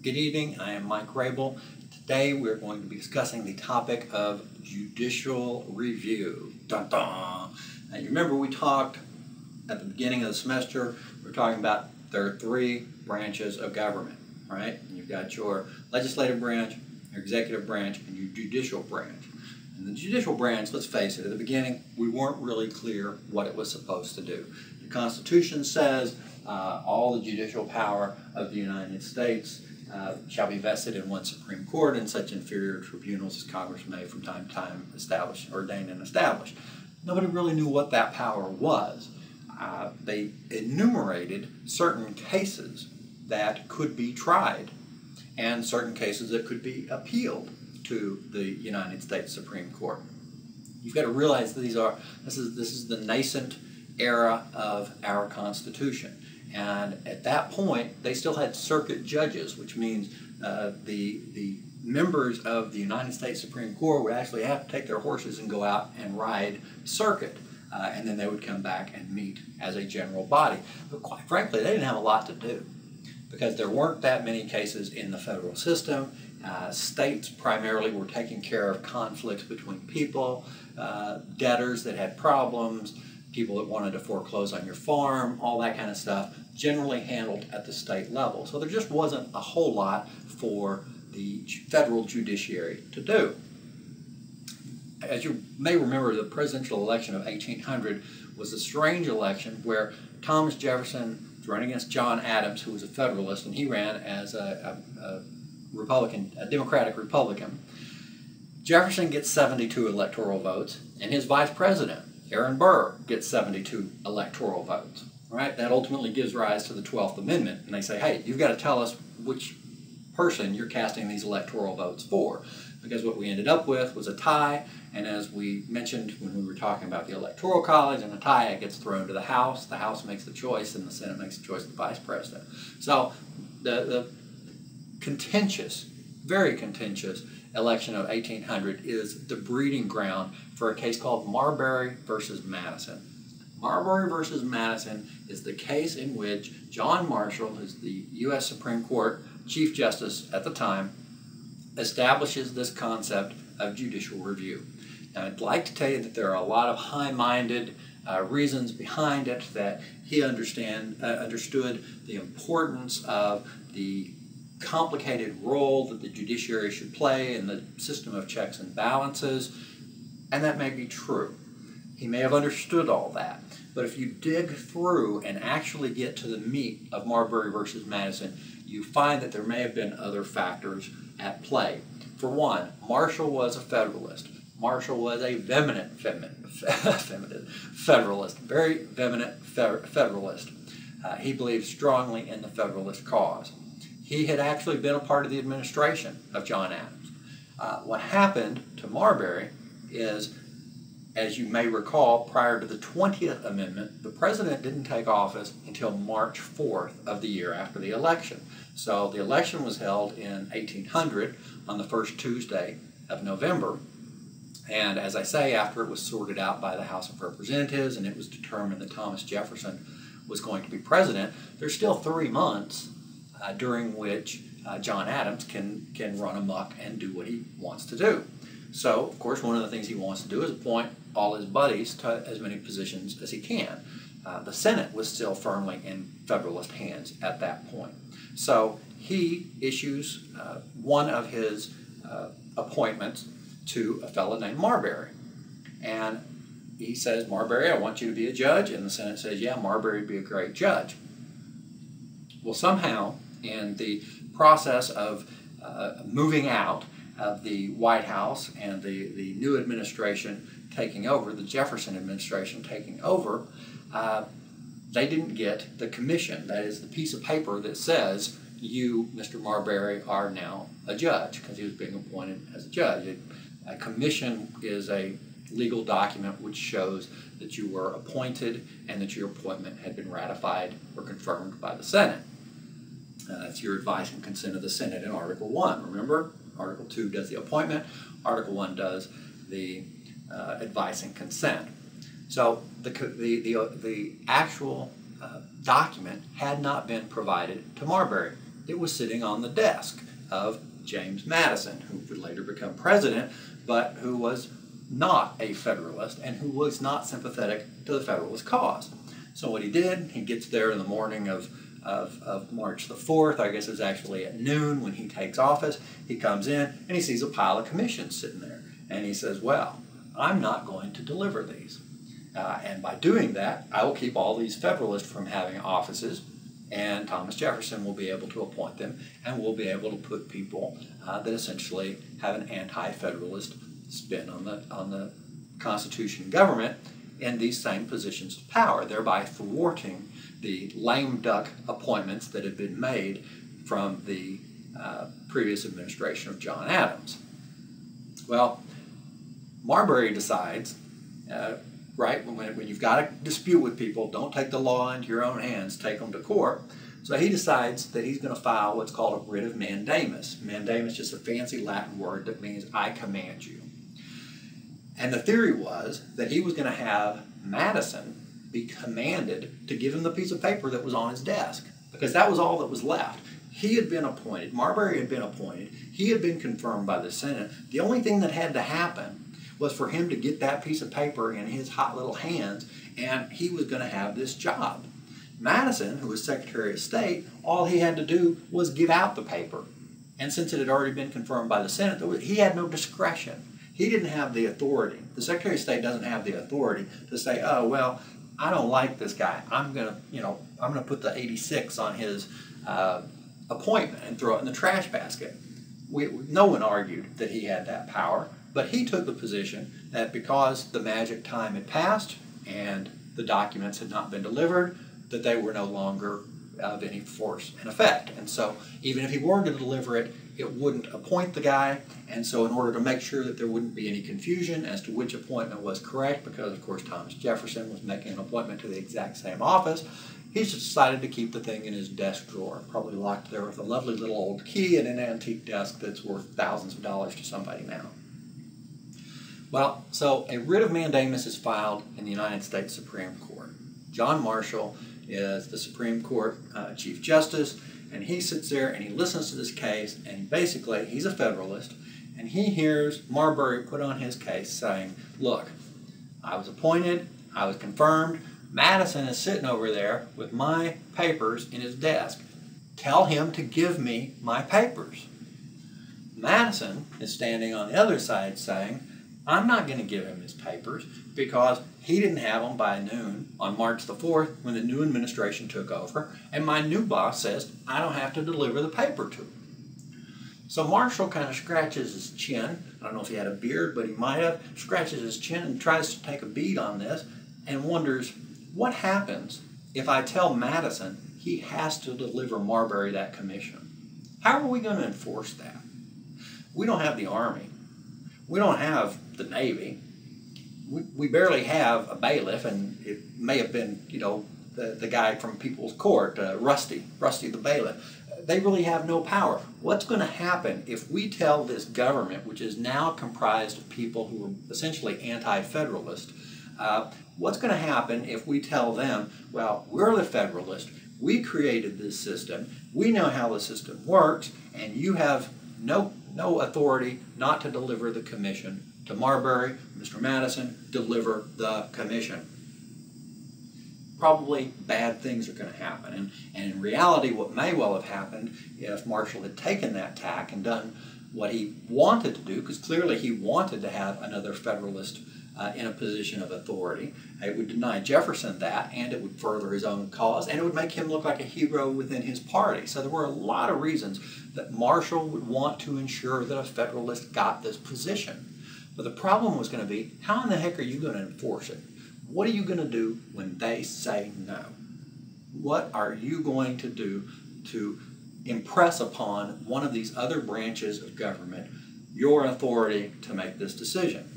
Good evening, I am Mike Rabel. Today we're going to be discussing the topic of judicial review. Dun dun! Now you remember we talked at the beginning of the semester, we were talking about there are three branches of government, right? You've got your legislative branch, your executive branch, and your judicial branch. And the judicial branch, let's face it, at the beginning we weren't really clear what it was supposed to do. The Constitution says all the judicial power of the United States shall be vested in one Supreme Court, and such inferior tribunals as Congress may from time to time establish, ordain, and establish. Nobody really knew what that power was. They enumerated certain cases that could be tried and certain cases that could be appealed to the United States Supreme Court. You've got to realize that this is the nascent era of our Constitution. And at that point, they still had circuit judges, which means the members of the United States Supreme Court would actually have to take their horses and go out and ride circuit. And then they would come back and meet as a general body. But quite frankly, they didn't have a lot to do because there weren't that many cases in the federal system. States primarily were taking care of conflicts between people, debtors that had problems, people that wanted to foreclose on your farm, all that kind of stuff, generally handled at the state level. So there just wasn't a whole lot for the federal judiciary to do. As you may remember, the presidential election of 1800 was a strange election where Thomas Jefferson was running against John Adams, who was a Federalist, and he ran as a Democratic Republican. Jefferson gets 72 electoral votes, and his vice president, Aaron Burr, gets 72 electoral votes. Right? That ultimately gives rise to the 12th Amendment, and they say, hey, you've got to tell us which person you're casting these electoral votes for. Because what we ended up with was a tie, and as we mentioned when we were talking about the Electoral College, and a tie, it gets thrown to the House makes the choice, and the Senate makes the choice of the Vice President. So the contentious, very contentious election of 1800 is the breeding ground for a case called Marbury versus Madison. Marbury versus Madison is the case in which John Marshall, who's the U.S. Supreme Court Chief Justice at the time, establishes this concept of judicial review. Now, I'd like to tell you that there are a lot of high-minded reasons behind it, that he understood the importance of the complicated role that the judiciary should play in the system of checks and balances, and that may be true. He may have understood all that. But if you dig through and actually get to the meat of Marbury versus Madison, you find that there may have been other factors at play. For one, Marshall was a Federalist. Marshall was a Federalist, very vehement Federalist. He believed strongly in the Federalist cause. He had actually been a part of the administration of John Adams. What happened to Marbury is, as you may recall, prior to the 20th Amendment, the president didn't take office until March 4th of the year after the election. So the election was held in 1800 on the first Tuesday of November. And as I say, after it was sorted out by the House of Representatives and it was determined that Thomas Jefferson was going to be president, there's still 3 months during which John Adams can run amok and do what he wants to do. So, of course, one of the things he wants to do is appoint all his buddies to as many positions as he can. The Senate was still firmly in Federalist hands at that point. So he issues one of his appointments to a fellow named Marbury. And he says, Marbury, I want you to be a judge. And the Senate says, yeah, Marbury would be a great judge. Well, somehow, in the process of moving out of the White House and the new administration taking over, the Jefferson administration taking over, they didn't get the commission. That is the piece of paper that says, you, Mr. Marbury, are now a judge, because he was being appointed as a judge. A commission is a legal document which shows that you were appointed and that your appointment had been ratified or confirmed by the Senate. That's your advice and consent of the Senate in Article 1. Remember, Article 2 does the appointment, Article 1 does the advice and consent. So the actual document had not been provided to Marbury. it was sitting on the desk of James Madison, who would later become president, but who was not a Federalist and who was not sympathetic to the Federalist cause. So what he did, he gets there in the morning of March the 4th, I guess it was actually at noon when he takes office. He comes in and he sees a pile of commissions sitting there. And he says, well, I'm not going to deliver these. And by doing that, I will keep all these Federalists from having offices, and Thomas Jefferson will be able to appoint them, and we'll be able to put people that essentially have an anti-Federalist spin on the Constitution and government in these same positions of power, thereby thwarting the lame duck appointments that had been made from the previous administration of John Adams. Well, Marbury decides, right, when you've got a dispute with people, don't take the law into your own hands, take them to court. So he decides that he's going to file what's called a writ of mandamus. Mandamus is just a fancy Latin word that means I command you. And the theory was that he was going to have Madison be commanded to give him the piece of paper that was on his desk, because that was all that was left. He had been appointed, Marbury had been appointed, he had been confirmed by the Senate. The only thing that had to happen was for him to get that piece of paper in his hot little hands, and he was going to have this job. Madison, who was Secretary of State, all he had to do was give out the paper. And since it had already been confirmed by the Senate, he had no discretion. He didn't have the authority. The Secretary of State doesn't have the authority to say, oh, well, I don't like this guy. I'm going to put the 86 on his appointment and throw it in the trash basket. No one argued that he had that power, but he took the position that because the magic time had passed and the documents had not been delivered, that they were no longer of any force and effect. And so even if he were to deliver it, it wouldn't appoint the guy. And so in order to make sure that there wouldn't be any confusion as to which appointment was correct, because of course Thomas Jefferson was making an appointment to the exact same office, he just decided to keep the thing in his desk drawer, probably locked there with a lovely little old key and an antique desk that's worth thousands of dollars to somebody now. Well, so a writ of mandamus is filed in the United States Supreme Court. John Marshall is the Supreme Court Chief Justice, and he sits there and he listens to this case, and basically he's a Federalist, and he hears Marbury put on his case saying, look, I was appointed, I was confirmed, Madison is sitting over there with my papers in his desk. Tell him to give me my papers. Madison is standing on the other side saying, I'm not going to give him his papers because he didn't have them by noon on March the 4th when the new administration took over, and my new boss says I don't have to deliver the paper to him. So Marshall kind of scratches his chin. I don't know if he had a beard, but he might have. Scratches his chin and tries to take a beat on this and wonders, what happens if I tell Madison he has to deliver Marbury that commission? How are we going to enforce that? We don't have the Army. We don't have the Navy. We barely have a bailiff, and it may have been, the guy from People's Court, Rusty the bailiff. They really have no power. What's going to happen if we tell this government, which is now comprised of people who are essentially anti-Federalist, what's going to happen if we tell them, well, we're the Federalist, we created this system, we know how the system works, and you have no authority not to deliver the commission to Marbury, Mr. Madison, deliver the commission. Probably bad things are going to happen. And in reality, what may well have happened if Marshall had taken that tack and done what he wanted to do, because clearly he wanted to have another Federalist in a position of authority, it would deny Jefferson that, and it would further his own cause, and it would make him look like a hero within his party. So there were a lot of reasons that Marshall would want to ensure that a Federalist got this position. But the problem was going to be, how in the heck are you going to enforce it? What are you going to do when they say no? What are you going to do to impress upon one of these other branches of government your authority to make this decision?